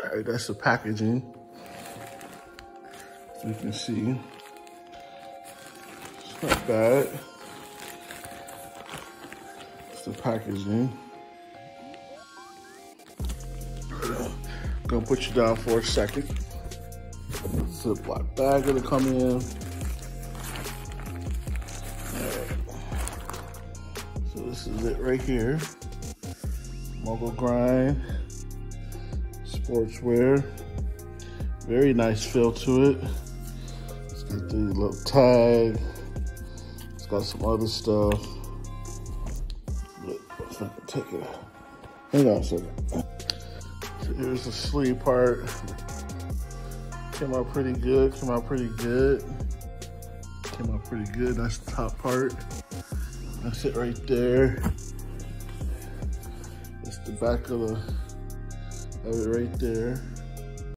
All right, that's the packaging. So you can see, it's not bad. It's the packaging. Gonna put you down for a second. Ziploc bag gonna come in. So this is it right here. Mogul Grind Sportswear. Very nice feel to it. It's got the little tag. It's got some other stuff. If I can take it. Hang on a second. So here's the sleeve part. Came out pretty good. Came out pretty good. That's the top part. That's it right there. That's the back of it right there.